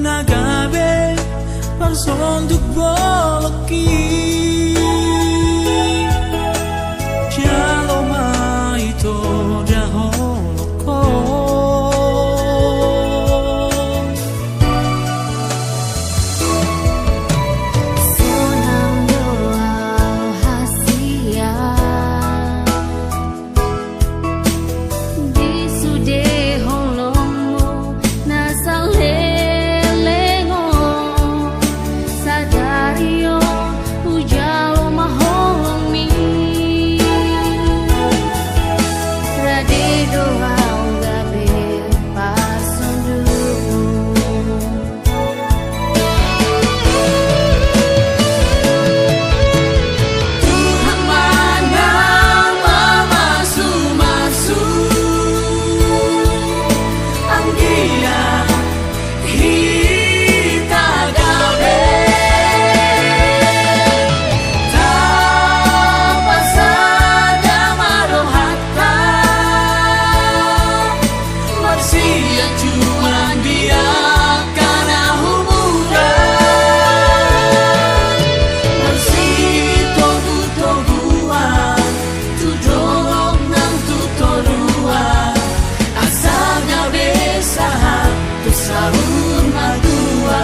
nagabi parsondog bolaki Jalo maito jaholoko Sonang doa hasia di sude holongmo nasal helengo sadario ujalo maholong mi rade doa gabe pasondumu Tuhan mana masu-masu Anggia hita gabe Tapasada marohata Marsia cuma dia karena hubungan Marsito toguan Tudorong ng tutoruan Asal besahan Tu sahur madua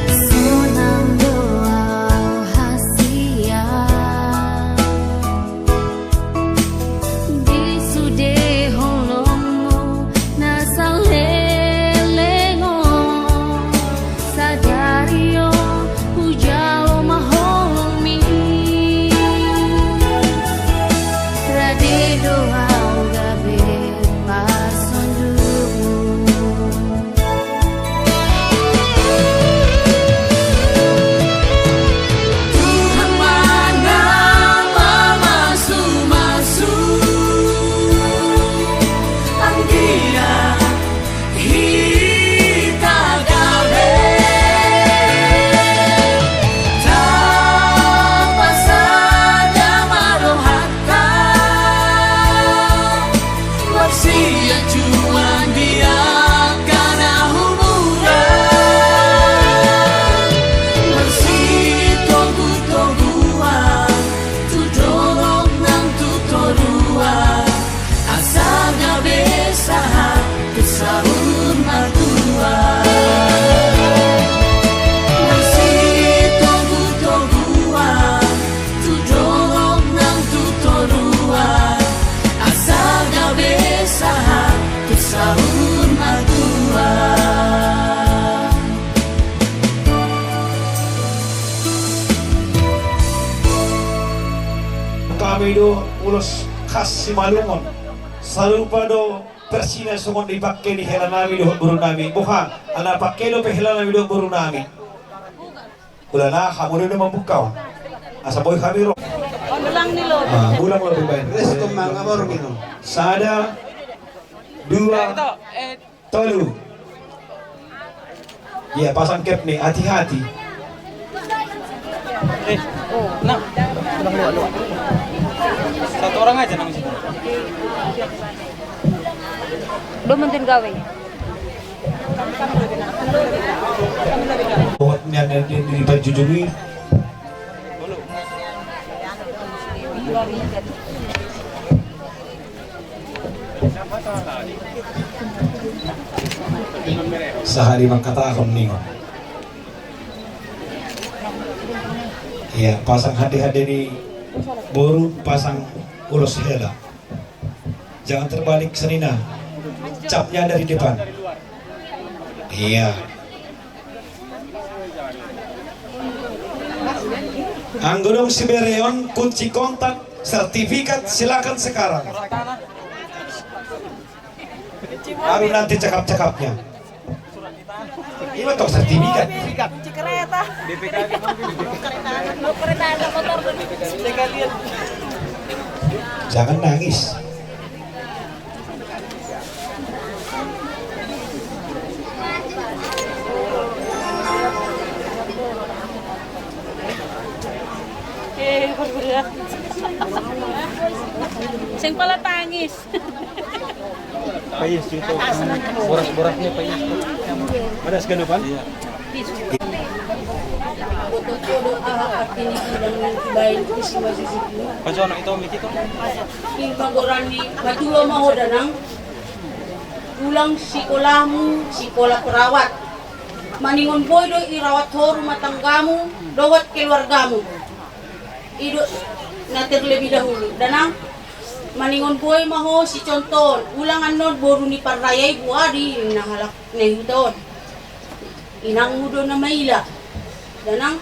Sonang doa hasia di sude holongmo nasal helengo sadario ujalo maholong mi rade doa gabe pasondumu Tuhan mana masu-masu Anggia hita gabe Tapasada marohata Marsia cuma dia karena hubungan Marsito toguan Tudorong ng tutoruan Asal besahan Tu sahur madua Marsito toguan Tudorong ng tutoruan Asal besahan Tu sahur madua Kami do ulos khas Simalungon sarupa do persina sumon dipakai di hela nami do buru nami bukan ana pakelo pe hela nami do buru nami ulana kamu do membukau asa boy kami ro Ulang nih lo. ulang lebih baik Resto mga mormino. sada dua tolu ya pasang cap nih hati-hati Oh, nah. Ulang lu. Satu orang aja nang situ. Lo mentin gawe. buat niat di bajujungi sehari mangkatakon ningon. Iya, pasang hati-hati di boru, pasang ulos hela. Jangan terbalik senina. Capnya dari depan. Iya. Anggonong Sibereon kunci kontak Sertifikat silakan sekarang. Baru nanti cakap-cakapnya. Ini toh sertifikat. Jangan nangis. Sing pala tangis. Payis itu. Boras-borasnya payis. Ada seganupan? Iya. Kaso ano ito, Miki to? Magorani madula maho danang ulang sikolamu sikola perawat maningon boy do irawat ho rumah tanggamu dowat keluargamu ido nater lebih dahulu danang maningon boy maho si conton ulang anon boru ni parayay buadi nahalak nehuton inang mudo na maila danang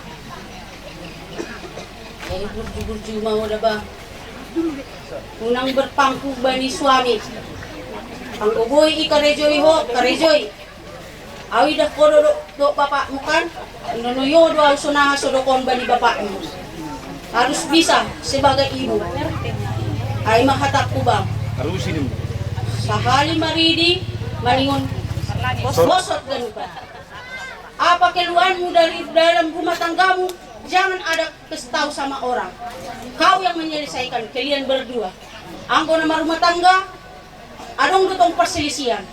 ay burju-burju maho da ba unang berpangku bani suami ang uboy ikarejoy ho karejoy awi dah kodo do bapak mukan inonoyo do ang sunaha sodokon bani bapak mo harus bisa sebagai ibu ay mahatak kubang Harusin mo. sahali maridi malingon bosot ganun ba apa keluhan mo dari dalam rumah tanggamu jangan ada kasih sama orang kau yang menyelesaikan kalian berdua anggo nama rumah tangga adong dutong perselisihan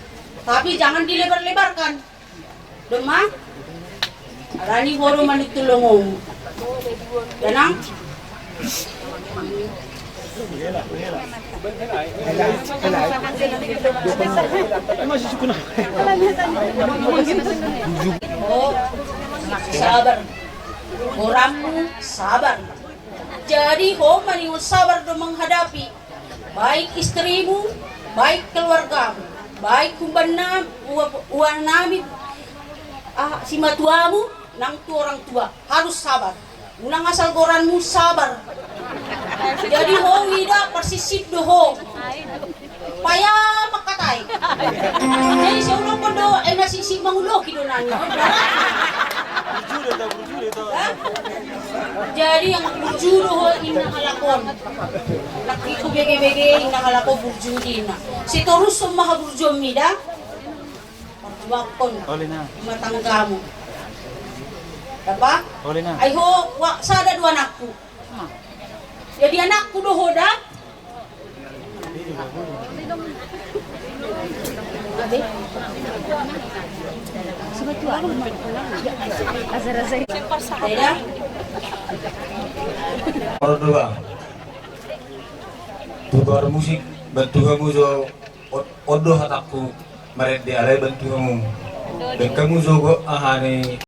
tapi jangan dilebar-lebarkan demang arani horo manitulungong danang oh sabar oramu sabar jadi ho maningon sabar do menghadapi baik istrimu baik keluargamu baik kumbanam uang nami si matuamu nang tu orang tua harus sabar unang asal goranmu sabar jadi ho wida persisip do ho paya makatay jadi seulong ko do ay nasisip mangulo kido nanyo jadi yang burjuro ho ina halakon nakiko bege-bege ina halako burjuri na si torus maha burjom mida wakon Oli na. matanggamu apa Oli na. ay ho sada dua anakku jadi anakku do ho da Ada? Kalau dua, tukar musik bantu kamu jo odoh hataku meret di alai bantu kamu dan kamu jo ahane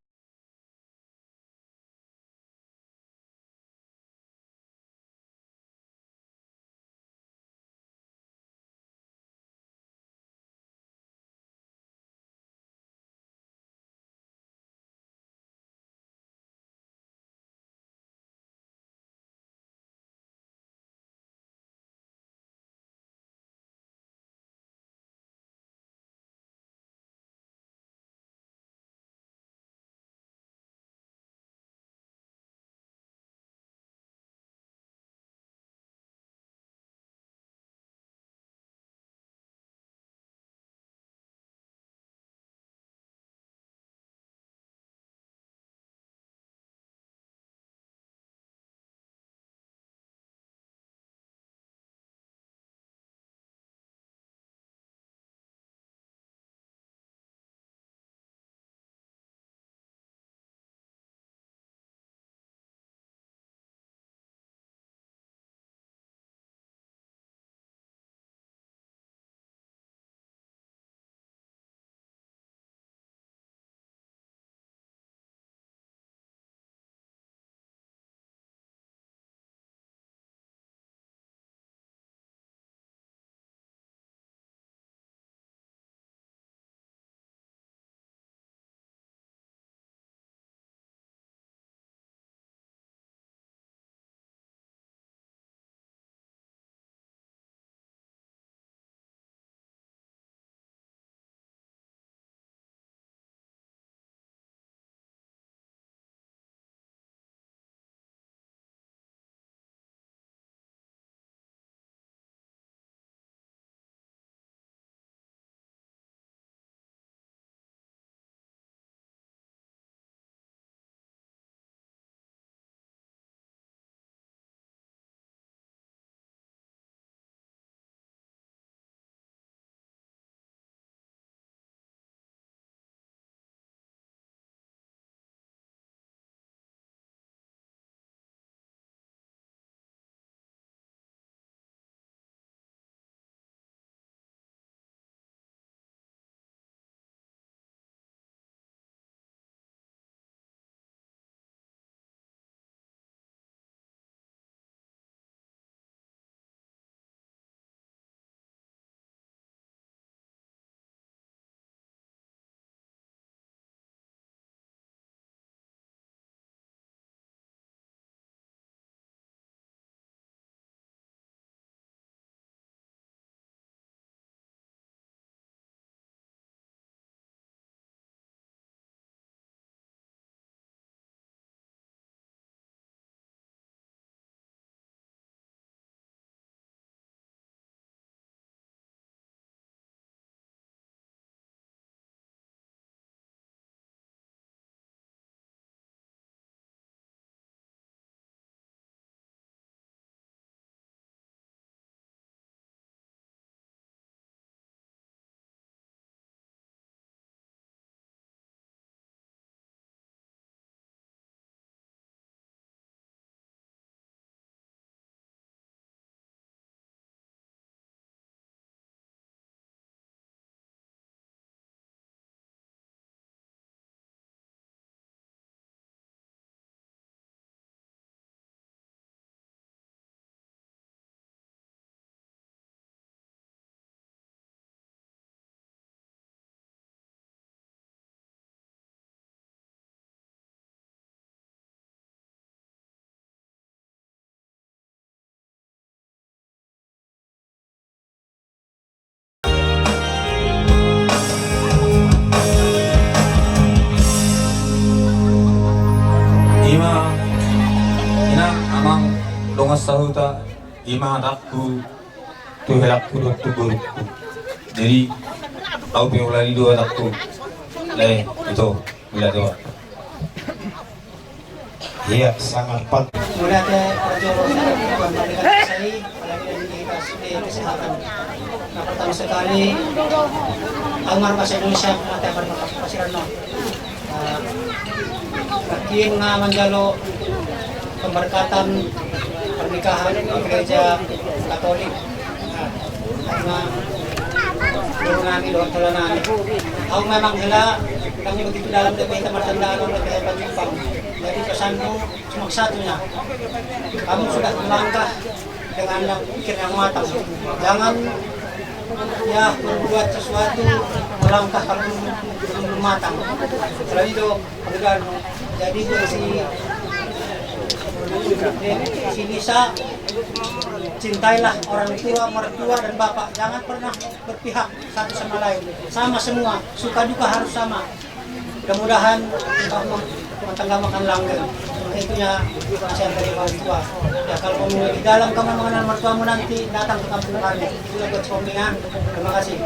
sahuta imanakku tuhelakku doktu burukku. Jadi aku pengen dua anakku lain itu bila doa. Iya, sangat penting. Mula ke Rajolo kembali ke saya apalagi di kesehatan. Nah, pertama sekali Almar Bahasa Indonesia mati akan makasiran no. Makin nga menjalo pemberkatan pernikahan di gereja Katolik. Nah, guru namin doon tula namin. Ako memang hila kami begitu dalam DPI Tamatandaan oleh kehebat Jepang. Jadi pesanku cuma satunya, kamu sudah melangkah dengan yang pikir yang matang. Jangan ya berbuat sesuatu melangkah kalau belum matang. Selain itu pekerjaan. Jadi si Nisa, cintailah orang tua, mertua dan bapak. Jangan pernah berpihak satu sama lain. Sama semua, suka duka harus sama. Mudah-mudahan rumah tangga makan langgeng. Itunya nasihat dari orang tua. Ya kalau kamu di dalam kamu mengenal mertuamu nanti datang ke kampung kami. Itulah buat suaminya. Terima kasih.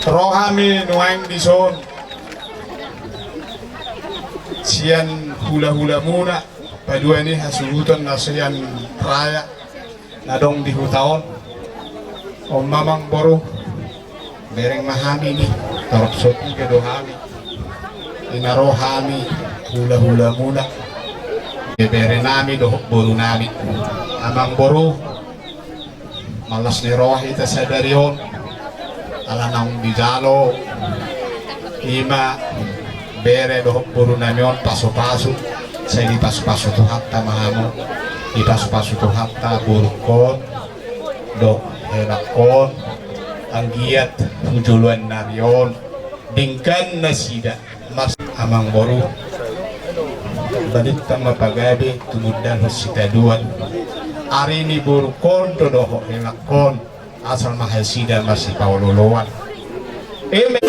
Rohami nuaing dison sian hula-hula muna padua ini hasuhutan na sian raya nadong di hutaon om mamang boru bereng mahami ni tarapsot ni kedohami inarohami hula-hula muna bebere nami dohok boru nami amang boru malas ni rohi tasadarion alanang bijalo ima bere dohok buru namion paso-paso saya di paso-paso tu hatta mahamo di paso-paso tu hatta burukon do helakon ang giat hujuluan narion dingkan nasida mas amang boru Balitang mapagabi tumudan husita duwan. Ari ni burukon dodoho elakon asal mahasida masih paululuan. Amen.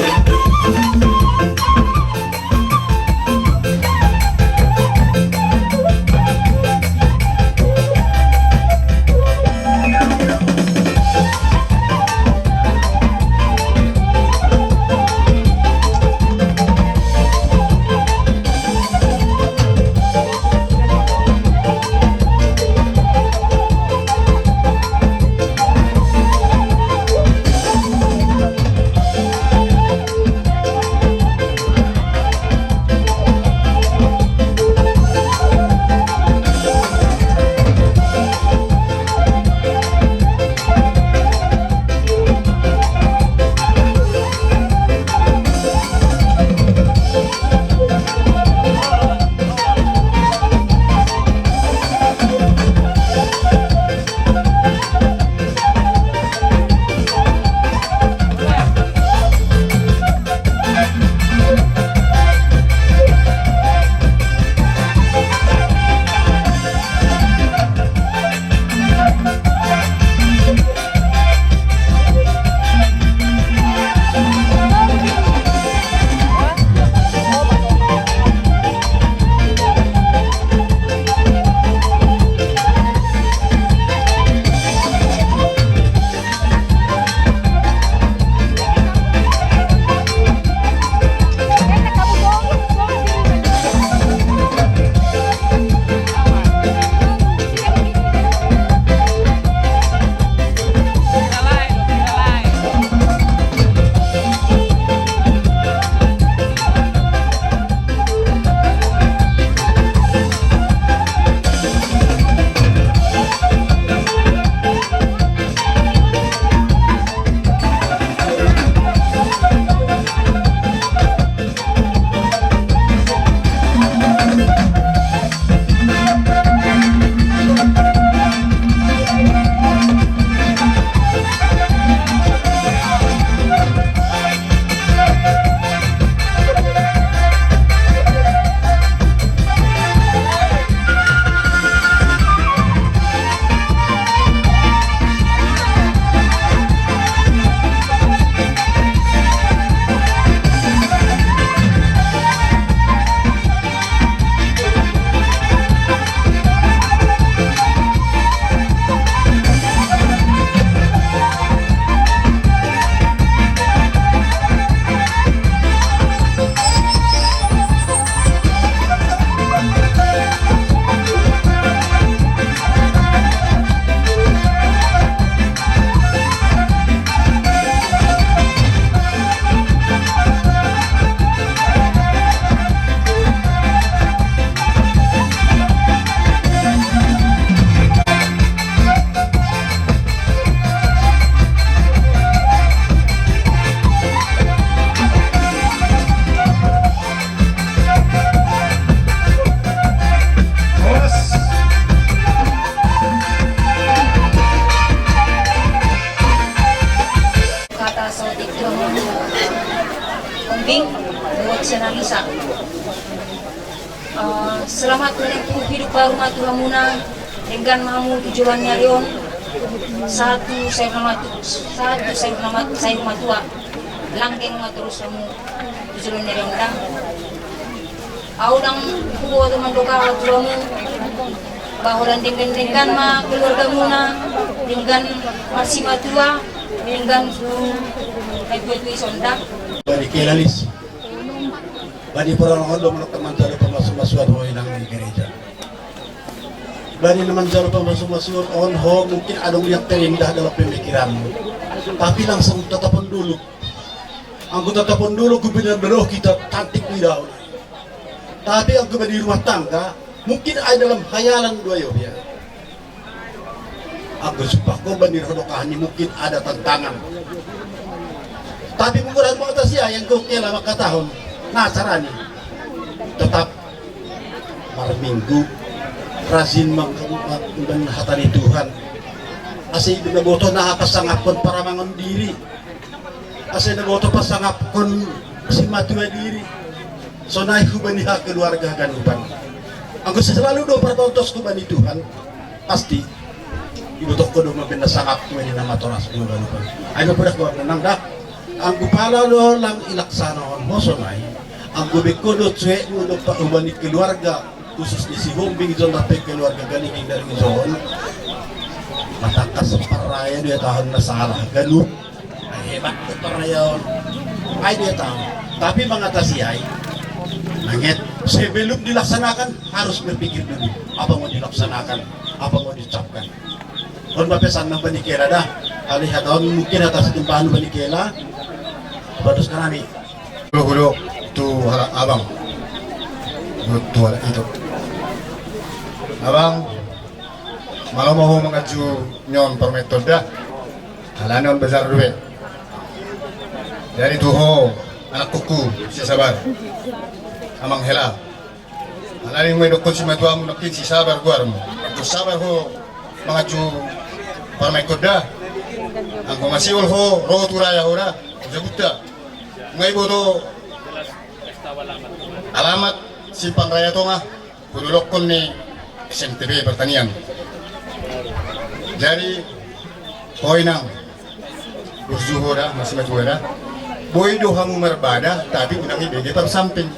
Senalisa. Selamat menempuh hidup baru Matuhamuna dengan mamu tujuannya Leon. Satu saya matua langgeng terus kamu tujuannya Leon dang. Audang kubo teman doka kamu bahwa dengan ma keluarga muna dengan masih matua dengan itu sondak. Bagi kelalis. Bani perang ondo menok teman jalo pemasuk-masukan ho inang di gereja. Bani teman jalo pemasuk-masukan on ho mungkin ada yang terindah dalam pemikiranmu. Tapi langsung tetapun dulu. Aku tetapun dulu ku benar-benar kita cantik tidak. Tapi aku di rumah tangga mungkin ada dalam khayalan dua ya. Aku sumpah kau bani rodokahannya mungkin ada tantangan. Tapi mengurang mengatasi yang kau kela maka tahun. Nah caranya tetap malam minggu rajin menghatani Tuhan. Asih naboto na pasangapon para mangon diri. Asih naboto pasangapon si matua diri. So naik hubaniha keluarga ganuban. Ang gusto selalu do pertontos ko ba ni Tuhan, pasti ibutok ko do mabinasangap ko ni nama toras ko ba ko. Ay mapudak ko nang dak. Ang gupala do lang ilaksana mo sonay. Ang gubik ko do tsuwe mo do pa ubani keluarga khusus di si Bombing zon dapat keluarga galing dari zon. Matakas sa paraya dia tahun na salah ganun. Ay hebat ko paraya. Ay dia tahu. Tapi mengatasi ay nangit sebelum dilaksanakan harus berpikir dulu apa mau dilaksanakan, apa mau dicapkan. Kon pesan ng Banikela dah. Alihat mungkin atas tumpahan Banikela. Bagus kami. Hulu tu abang. Tu itu. Abang malam mau mengaju nyon per metode. Halanon besar duit. Dari tuho anak kuku si sabar. Amang hela. Alaring may dokon si matuang nakin si sabar guarmo. Tu sabar ho mengaju per metode. Ang kumasiul ho ro turaya ora. Jabuta. Ngay bodo alamat si Pangraya Tonga kudulokon ni SMTB Pertanian. Jadi poin nang berjuhora masih majuhora boy do hamu merbada tapi unangi BG per samping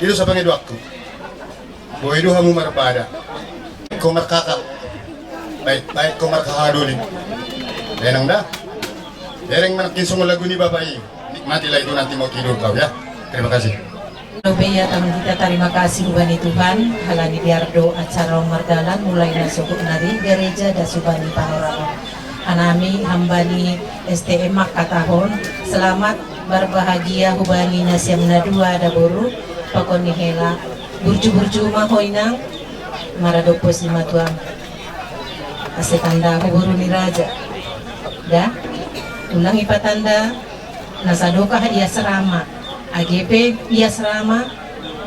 itu sa pangidu aku boy do hamu merbada komar kakak baik komar kahadulin denang dah dereng manakin semua lagu ni bapak ini nikmatilah itu nanti mau tidur kau ya. Terima kasih. Beya taman kita terima kasih ubani Tuhan halani biardo acara mardalan mulai nasuk nari gereja da subani panorama anami hambani STM katahon selamat berbahagia hubani nasiam nadua da boru pakoni hela burju mahoinang maradopos lima tuang asekanda huburu ni raja dah ulang ipatanda nasadoka dia serama AGP dia serama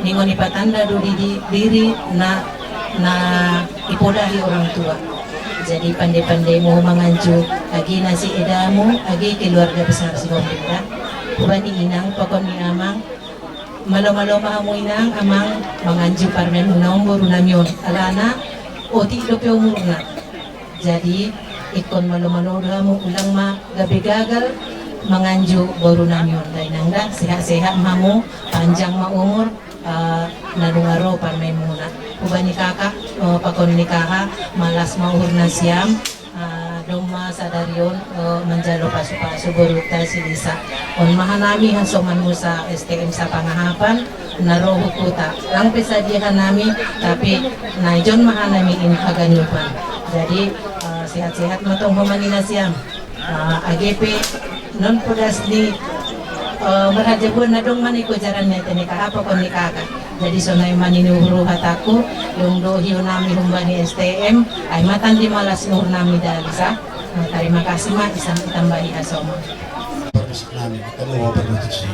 ningon ipatanda do diri na ipolahi orang tua jadi pandai-pandai mau menganju agi nasi edamu agi keluarga besar si Bombinda ubani inang pokon ni amang malo-malo mahamu inang amang menganju parmen unang boru namyon alana oti dope umurna jadi ikon malo-malo damu ulang ma gabi gagal menganju baru namyon dai nangda sehat-sehat mamu panjang ma umur nalungaro parmay muna ubani kakak pakon nikaha malas maurna siam doma sadarion menjalo pasu-pasu boruta silisa on mahanami hansoman musa STM sa pangahapan naroho kuta lang pesadihan nami tapi naijon mahanami in haganyupan jadi sehat-sehat matong humanina siam AGP non podas ni berhajabun nadong maniko jarannya tenika apa kon nikaka jadi sonai maninuhuru hataku yung dohiyo nami humbani STM ay matan di malas nuhur nami dalisa terima kasih ma isang itambahi asoma Permisi nami kamu mau berlutut sih.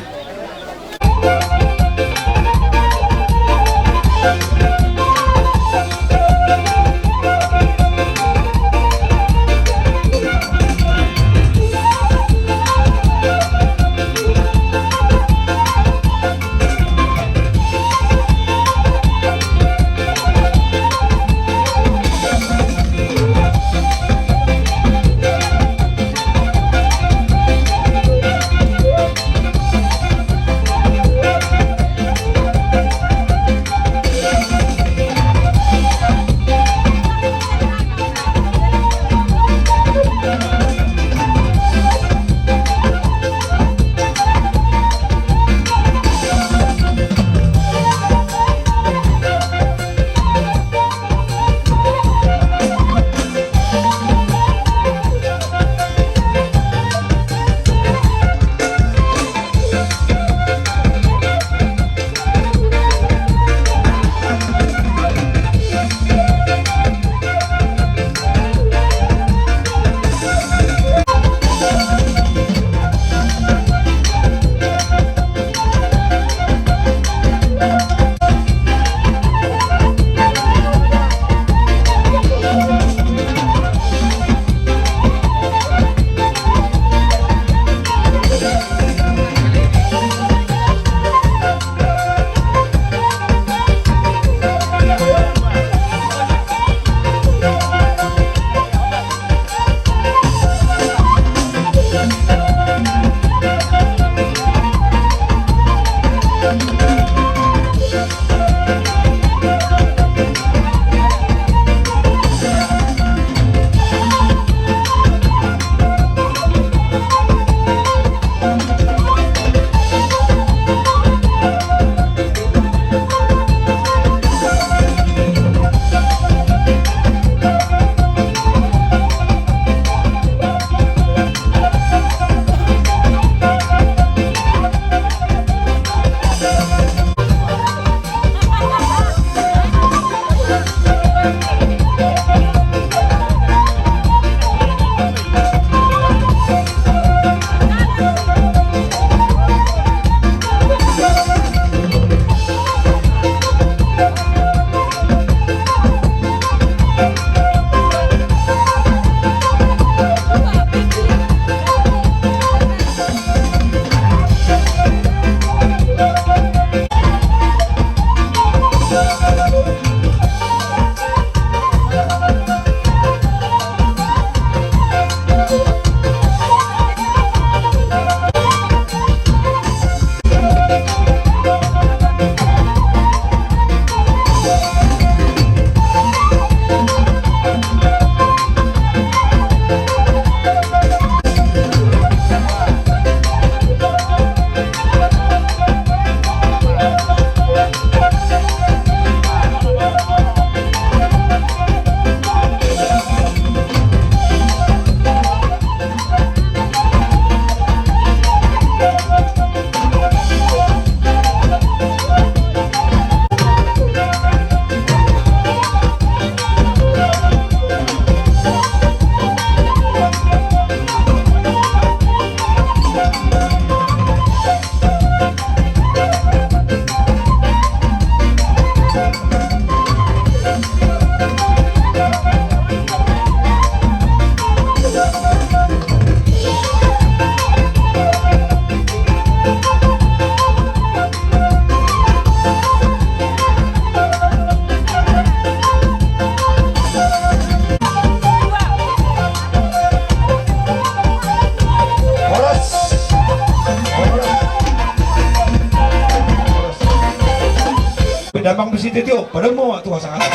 bang besi titio, pada mau waktu sangat.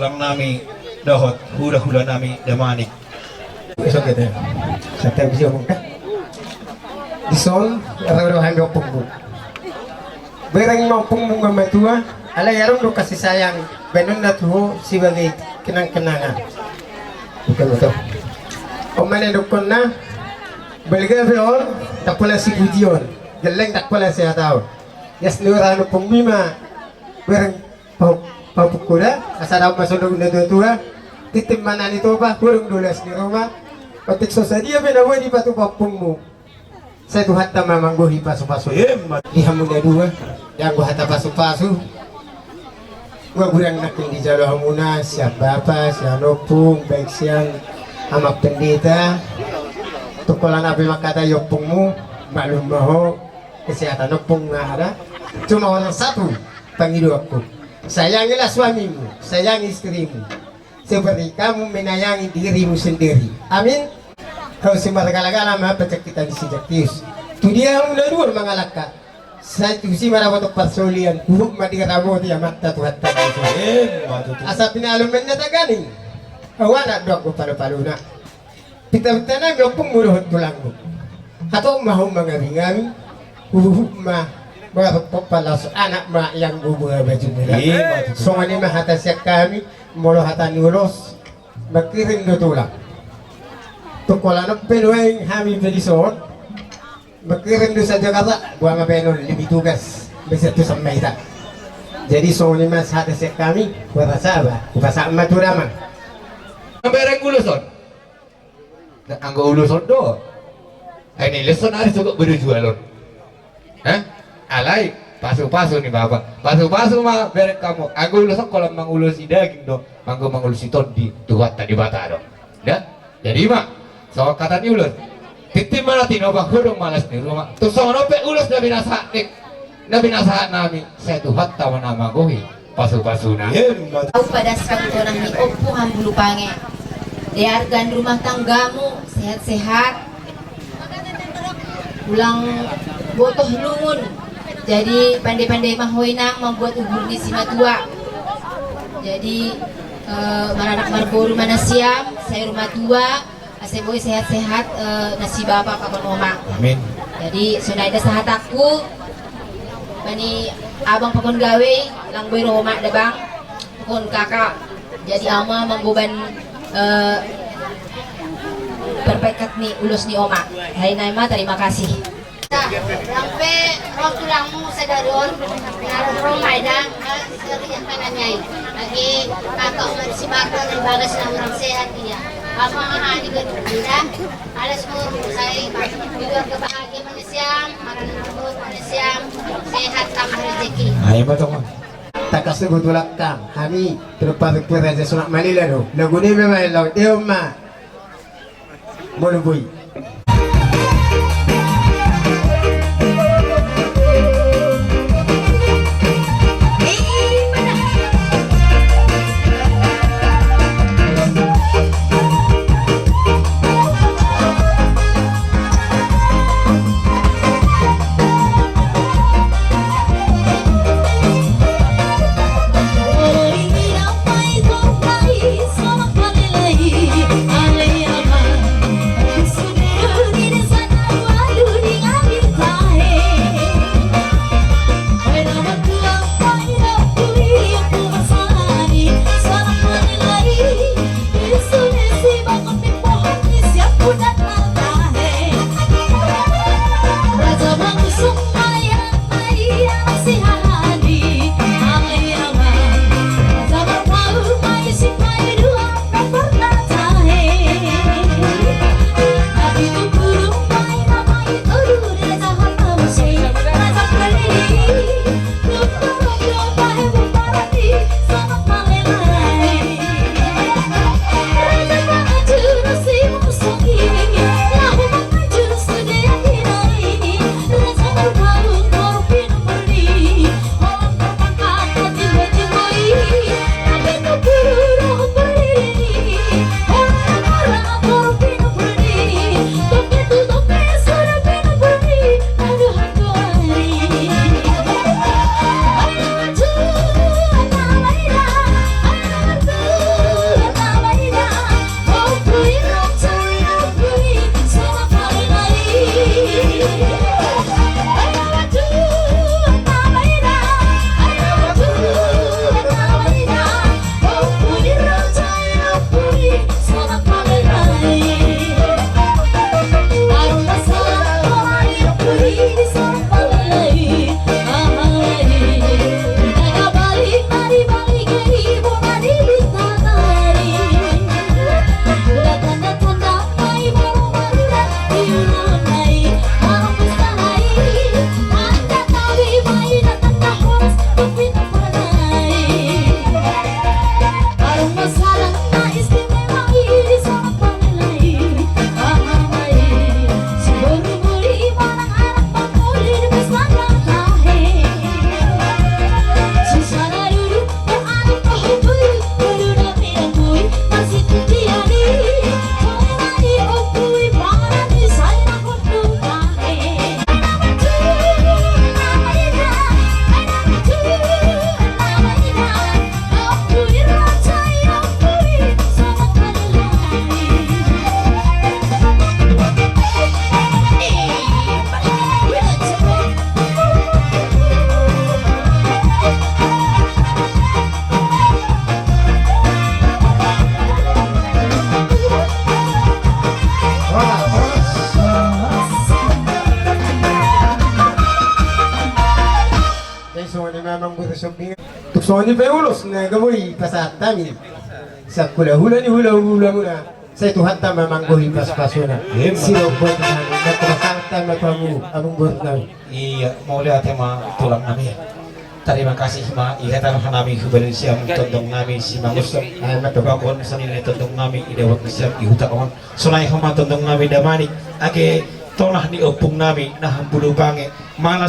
Lang nami dahot hula-hula nami damanik. Besok gitu. Saya bisa ngomong kan? Disol, araw-araw do punggu. Bereng mau punggu ngamatua, ala yarong do kasih sayang. Benon na tuho sebagai kenang-kenangan. Bukan betul. Omane dokon na, baliga fiol, tak pula si bujion, geleng tak pula si atau. Yas nurano pungmima, bereng papukula, asal masuk na tua, titimmanan itu apa? Kurung dulas di rumah. Patik sosadia benawa di batu papungmu. Saya tuh hatta mamang gohi pasu-pasu. Dihamunnya dua, yang gua hatta pasu-pasu. Gua kurang nakin di jalur hamuna, siap bapak, siap nopung, baik siang amak pendeta. Tukulan api makata yopungmu, maklum maho, kesehatan nopung nggak ada. Cuma orang satu, panggidu aku. Sayangilah suamimu, sayangi istrimu. Seperti kamu menayangi dirimu sendiri. Amin. Kau sembarang-galagala mah pencekitan di sejatius. Tu dia yang udah dua mengalahkan. Satu si marawatok persolian, buruk mati ramo dia mata Tuhan tadi. Asap pinalumennya tak ganing. Awana dok ko palu-palu na. Pita-pita na ngopong muruhot tulanggo. Atau mau mengaringan, mah mga papalas anak ma yang bubuha baju nila. So ngani mahatasyak kami, molo hatan ulos, magkiring do tulang. Tukulanok penueng hami pelisod, magkiring do sa Jakarta, buang penon libitugas, besar tu sampai tak. Jadi so ngani mas hatasyak kami, kurasa ba, kurasa maturaman. Bereng uluson. Anggo uluson do. Ini leson hari cukup berjualan. Hah? Alay, pasu-pasu nih bapak. Pasu-pasu mah bereng kamu. Anggo uluson kalau mangulus daging do, mangulus iton di tuat tadi bata do. Dah. Jadi mah so kata ni ulus. Titim mana tino bang hurung malas nih rumah. Tu so nope ulus na binasa nik. Na binasa nami. Saya tuhat tawa nama gohi. Pasu-pasu na. Tahu pada sekali orang ni opuhan bulu pange. Diargan rumah tanggamu sehat-sehat. Ulang botoh lungun. Jadi pandai-pandai mahoinang membuat ubur di simatua. Jadi maranak marboru mana siam, saya rumah tua, saya boy sehat-sehat, nasi bapak kapan oma. Amin. Jadi sudah ada sahat aku, bani abang pakon gawe, lang boy roma ada bang, pakon kakak. Jadi ama mengguban berpekat nih ulus ni oma. Hai Naima, terima kasih. Sampai roh tulangmu sadaron naruh rumah dah serius pananyai lagi kakak umar si bakal dan bagas na orang sehat dia apa ngahani gedung alas mur saya juga kebahagiaan manusia marana nabut manusia sehat tambah rezeki. Ayo betul. Takas na gutulak kang, kami terpatik po sa Sunak Manila no. Laguni memang laut dia ma. Moluboy. Singing Tuksoni pe ulos na gamoy pasatami. Sa hula muna. Sa Tuhan memang gohi pas-pasuna. Sino buat na natrasangta na kamu among buat na. Iya, mau lihat tema tulang kami. Terima kasih ma ikatan kami hubungan siam tondong kami si mangus bakon sanile tondong kami idawat siam ihutaon sulai hama tondong kami damani ake tolah ni opung nami nah bulu bange malas